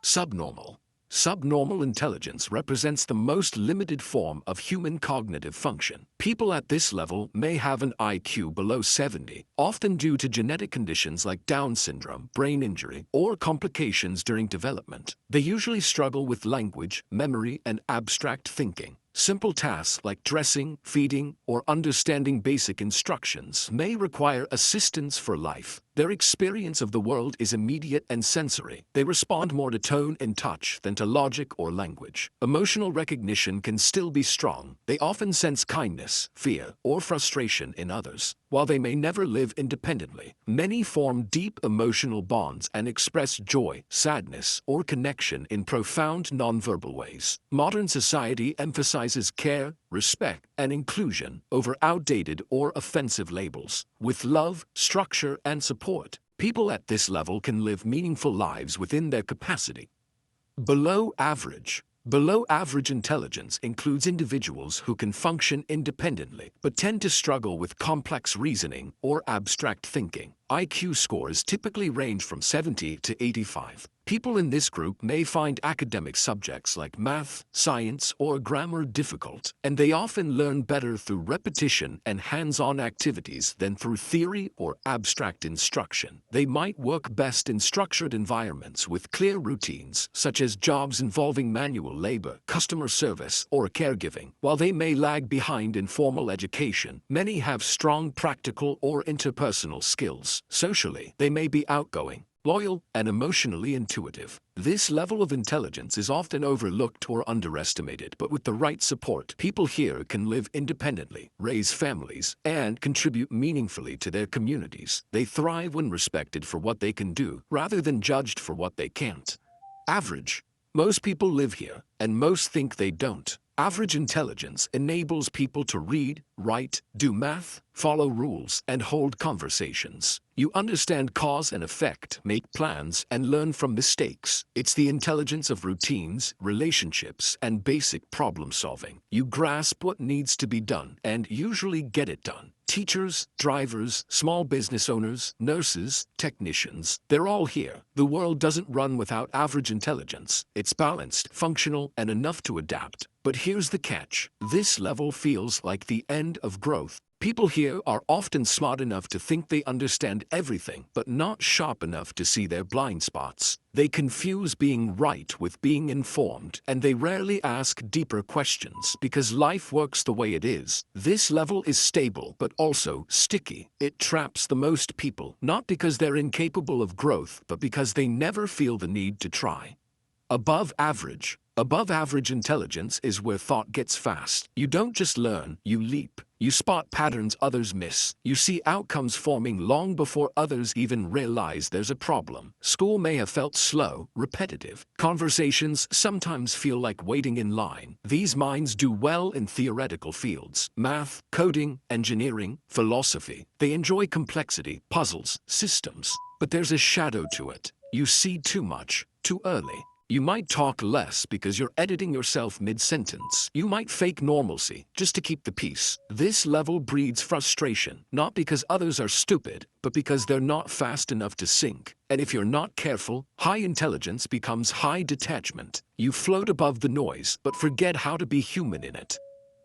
Subnormal. Subnormal intelligence represents the most limited form of human cognitive function. People at this level may have an IQ below 70, often due to genetic conditions like Down syndrome, brain injury, or complications during development. They usually struggle with language, memory, and abstract thinking. Simple tasks like dressing, feeding, or understanding basic instructions may require assistance for life. Their experience of the world is immediate and sensory. They respond more to tone and touch than to logic or language. Emotional recognition can still be strong. They often sense kindness, fear, or frustration in others. While they may never live independently, many form deep emotional bonds and express joy, sadness, or connection in profound nonverbal ways. Modern society emphasizes care, respect, and inclusion over outdated or offensive labels. With love, structure, and support, people at this level can live meaningful lives within their capacity. Below average. Below average intelligence includes individuals who can function independently but tend to struggle with complex reasoning or abstract thinking. IQ scores typically range from 70 to 85. People in this group may find academic subjects like math, science, or grammar difficult, and they often learn better through repetition and hands-on activities than through theory or abstract instruction. They might work best in structured environments with clear routines, such as jobs involving manual labor, customer service, or caregiving. While they may lag behind in formal education, many have strong practical or interpersonal skills. Socially, they may be outgoing, loyal, and emotionally intuitive. This level of intelligence is often overlooked or underestimated, but with the right support, people here can live independently, raise families, and contribute meaningfully to their communities. They thrive when respected for what they can do, rather than judged for what they can't. Average. Most people live here, and most think they don't. Average intelligence enables people to read, write, do math, follow rules, and hold conversations. You understand cause and effect, make plans, and learn from mistakes. It's the intelligence of routines, relationships, and basic problem solving. You grasp what needs to be done and usually get it done. Teachers, drivers, small business owners, nurses, technicians, they're all here. The world doesn't run without average intelligence. It's balanced, functional, and enough to adapt. But here's the catch. This level feels like the end of growth. People here are often smart enough to think they understand everything, but not sharp enough to see their blind spots. They confuse being right with being informed, and they rarely ask deeper questions because life works the way it is. This level is stable, but also sticky. It traps the most people, not because they're incapable of growth, but because they never feel the need to try. Above average. Above average intelligence is where thought gets fast. You don't just learn, you leap. You spot patterns others miss. You see outcomes forming long before others even realize there's a problem. School may have felt slow, repetitive. Conversations sometimes feel like waiting in line. These minds do well in theoretical fields: math, coding, engineering, philosophy. They enjoy complexity, puzzles, systems. But there's a shadow to it. You see too much, too early. You might talk less because you're editing yourself mid-sentence. You might fake normalcy just to keep the peace. This level breeds frustration, not because others are stupid, but because they're not fast enough to sync. And if you're not careful, high intelligence becomes high detachment. You float above the noise, but forget how to be human in it.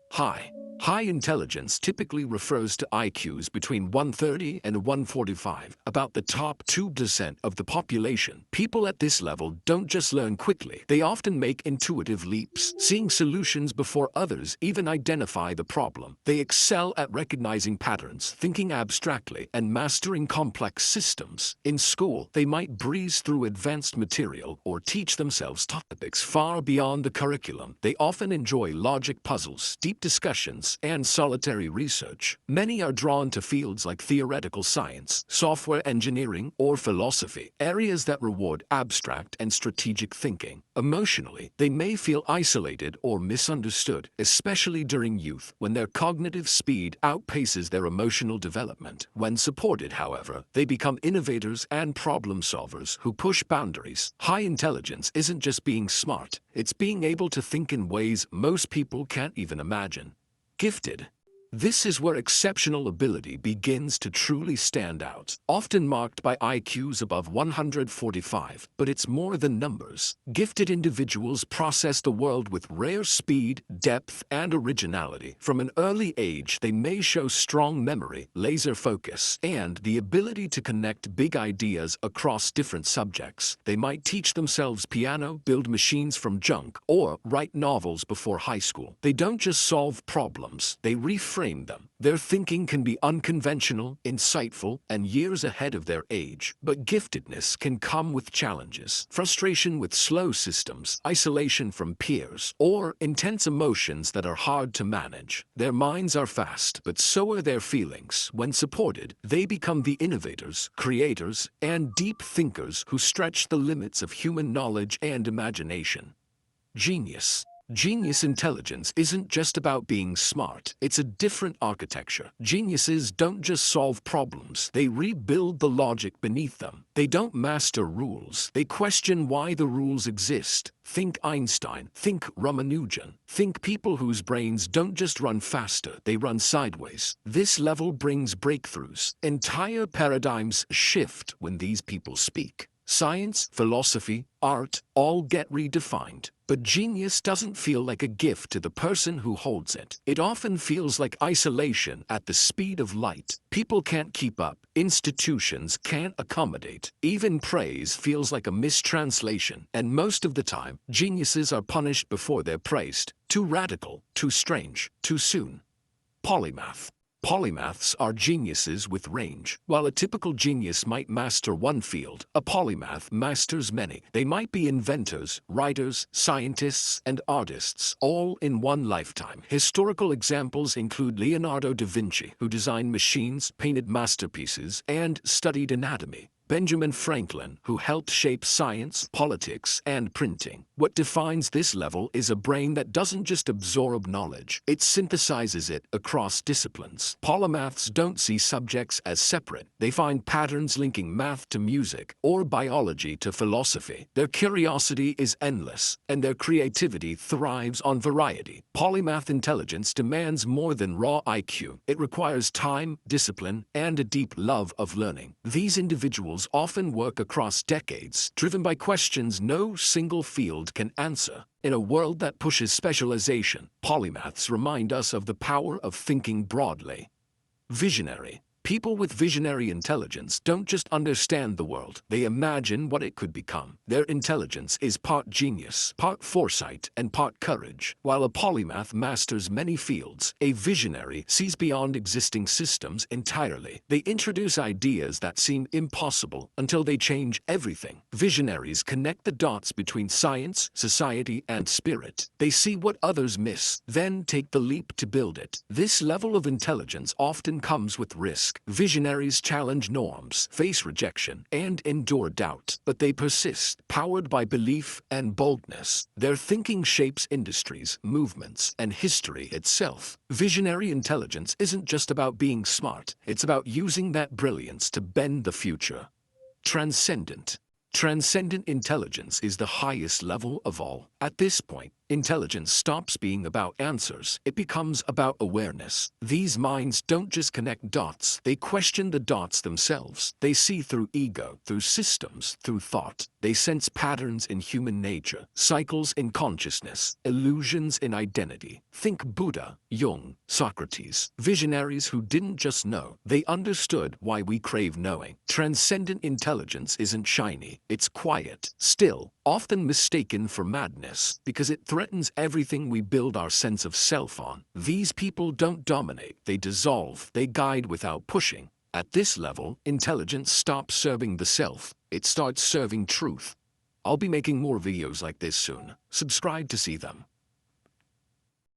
High intelligence typically refers to IQs between 130 and 145, about the top 2% of the population. People at this level don't just learn quickly, they often make intuitive leaps, seeing solutions before others even identify the problem. They excel at recognizing patterns, thinking abstractly, and mastering complex systems. In school, they might breeze through advanced material or teach themselves topics far beyond the curriculum. They often enjoy logic puzzles, deep discussions, and solitary research. Many are drawn to fields like theoretical science, software engineering, or philosophy, areas that reward abstract and strategic thinking. Emotionally, they may feel isolated or misunderstood, especially during youth, when their cognitive speed outpaces their emotional development. When supported, however, they become innovators and problem solvers who push boundaries. High intelligence isn't just being smart, it's being able to think in ways most people can't even imagine. Gifted. This is where exceptional ability begins to truly stand out, often marked by IQs above 145, but it's more than numbers. Gifted individuals process the world with rare speed, depth, and originality. From an early age, they may show strong memory, laser focus, and the ability to connect big ideas across different subjects. They might teach themselves piano, build machines from junk, or write novels before high school. They don't just solve problems, they reframe them. Their thinking can be unconventional, insightful, and years ahead of their age. But giftedness can come with challenges. Frustration with slow systems, isolation from peers, or intense emotions that are hard to manage. Their minds are fast, but so are their feelings. When supported, they become the innovators, creators, and deep thinkers who stretch the limits of human knowledge and imagination. Genius. Genius intelligence isn't just about being smart, it's a different architecture. Geniuses don't just solve problems, they rebuild the logic beneath them. They don't master rules, they question why the rules exist. Think Einstein, think Ramanujan, think people whose brains don't just run faster, they run sideways. This level brings breakthroughs. Entire paradigms shift when these people speak. Science, philosophy, art, all get redefined. But genius doesn't feel like a gift to the person who holds it. It often feels like isolation at the speed of light. People can't keep up. Institutions can't accommodate. Even praise feels like a mistranslation. And most of the time, geniuses are punished before they're praised. Too radical, too strange, too soon. Polymath. Polymaths are geniuses with range. While a typical genius might master one field, a polymath masters many. They might be inventors, writers, scientists, and artists, all in one lifetime. Historical examples include Leonardo da Vinci, who designed machines, painted masterpieces, and studied anatomy. Benjamin Franklin, who helped shape science, politics, and printing. What defines this level is a brain that doesn't just absorb knowledge, it synthesizes it across disciplines. Polymaths don't see subjects as separate. They find patterns linking math to music or biology to philosophy. Their curiosity is endless, and their creativity thrives on variety. Polymath intelligence demands more than raw IQ. It requires time, discipline, and a deep love of learning. These individuals often work across decades, driven by questions no single field can answer. In a world that pushes specialization, polymaths remind us of the power of thinking broadly. Visionary. People with visionary intelligence don't just understand the world, they imagine what it could become. Their intelligence is part genius, part foresight, and part courage. While a polymath masters many fields, a visionary sees beyond existing systems entirely. They introduce ideas that seem impossible until they change everything. Visionaries connect the dots between science, society, and spirit. They see what others miss, then take the leap to build it. This level of intelligence often comes with risk. Visionaries challenge norms, face rejection, and endure doubt, but they persist, powered by belief and boldness. Their thinking shapes industries, movements, and history itself. Visionary intelligence isn't just about being smart, it's about using that brilliance to bend the future. Transcendent. Transcendent intelligence is the highest level of all. At this point, intelligence stops being about answers. It becomes about awareness. These minds don't just connect dots, they question the dots themselves. They see through ego, through systems, through thought. They sense patterns in human nature, cycles in consciousness, illusions in identity. Think Buddha, Jung, Socrates. Visionaries who didn't just know, they understood why we crave knowing. Transcendent intelligence isn't shiny, it's quiet, still, often mistaken for madness, because it threatens everything we build our sense of self on. These people don't dominate, they dissolve, they guide without pushing. At this level, intelligence stops serving the self, it starts serving truth. I'll be making more videos like this soon. Subscribe to see them.